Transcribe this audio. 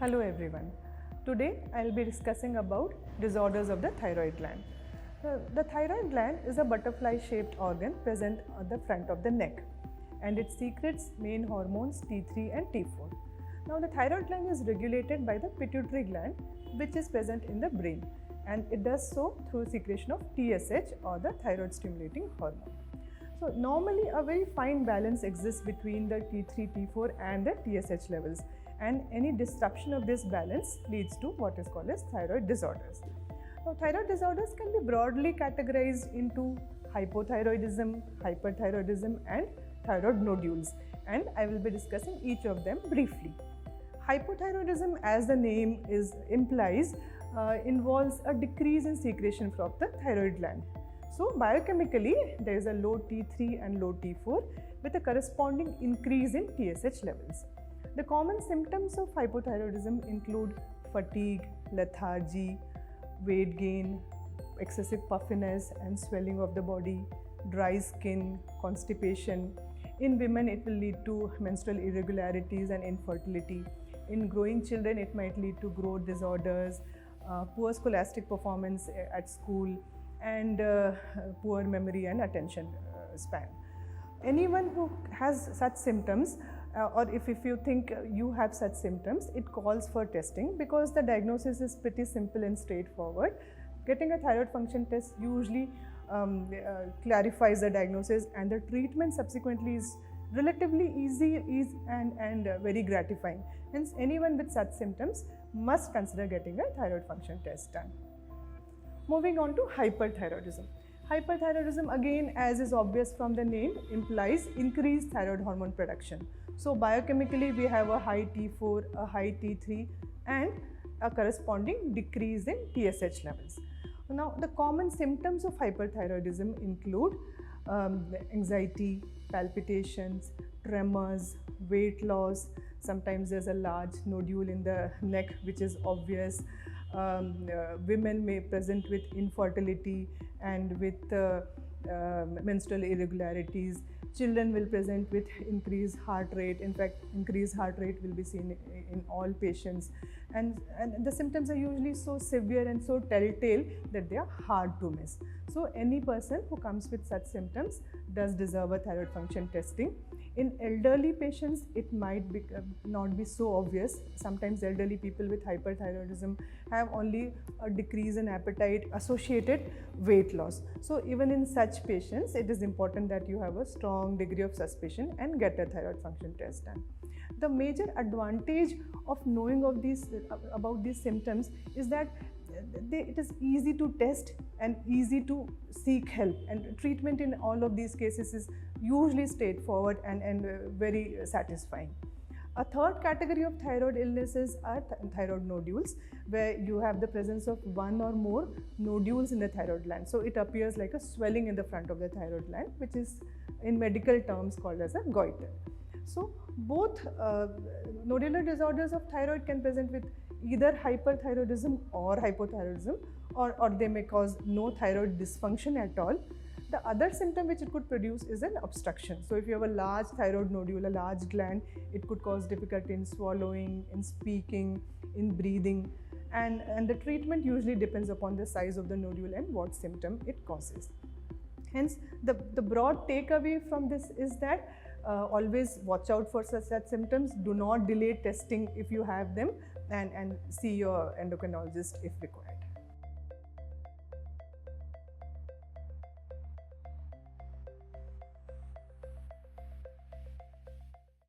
Hello everyone. Today I'll be discussing about disorders of the thyroid gland. The thyroid gland is a butterfly-shaped organ present at the front of the neck, and it secretes main hormones T3 and T4. Now the thyroid gland is regulated by the pituitary gland, which is present in the brain, and it does so through secretion of TSH, or the thyroid stimulating hormone. So normally a very fine balance exists between the T3, T4 and the TSH levels, and any disruption of this balance leads to what is called as thyroid disorders. Now thyroid disorders can be broadly categorized into hypothyroidism, hyperthyroidism and thyroid nodules, and I will be discussing each of them briefly. Hypothyroidism, as the name implies, involves a decrease in secretion from the thyroid gland. So biochemically there is a low T3 and low T4 with a corresponding increase in TSH levels. The common symptoms of hypothyroidism include fatigue, lethargy, weight gain, excessive puffiness and swelling of the body, dry skin, constipation. In women it will lead to menstrual irregularities and infertility. In growing children it might lead to growth disorders, poor scholastic performance at school, and poor memory and attention span. Anyone who has such symptoms, or if you think you have such symptoms, it calls for testing, because the diagnosis is pretty simple and straightforward. Getting a thyroid function test usually clarifies the diagnosis, and the treatment subsequently is relatively easy and very gratifying. Hence, anyone with such symptoms must consider getting a thyroid function test done. Moving on to hyperthyroidism. Hyperthyroidism, again, as is obvious from the name, implies increased thyroid hormone production. So biochemically we have a high T4, a high T3 and a corresponding decrease in TSH levels. Now the common symptoms of hyperthyroidism include anxiety, palpitations, tremors, weight loss. Sometimes there's a large nodule in the neck which is obvious. Women may present with infertility and with menstrual irregularities. Children will present with increased heart rate. In fact, increased heart rate will be seen in all patients. And the symptoms are usually so severe and so telltale that they are hard to miss. So any person who comes with such symptoms does deserve a thyroid function testing. In elderly patients, it might not be so obvious. Sometimes elderly people with hyperthyroidism have only a decrease in appetite, associated weight loss. So even in such patients, it is important that you have a strong degree of suspicion and get a thyroid function test done. The major advantage of knowing about these symptoms is that it is easy to test and easy to seek help, and treatment in all of these cases is usually straightforward and very satisfying. A third category of thyroid illnesses are thyroid nodules, where you have the presence of one or more nodules in the thyroid gland. So it appears like a swelling in the front of the thyroid gland, which is in medical terms called as a goiter. So both nodular disorders of thyroid can present with either hyperthyroidism or hypothyroidism, or they may cause no thyroid dysfunction at all. The other symptom which it could produce is an obstruction. So if you have a large thyroid nodule, a large gland, it could cause difficulty in swallowing, in speaking, in breathing, and the treatment usually depends upon the size of the nodule and what symptom it causes. Hence, the broad takeaway from this is that always watch out for such symptoms. Do not delay testing if you have them, and see your endocrinologist if required.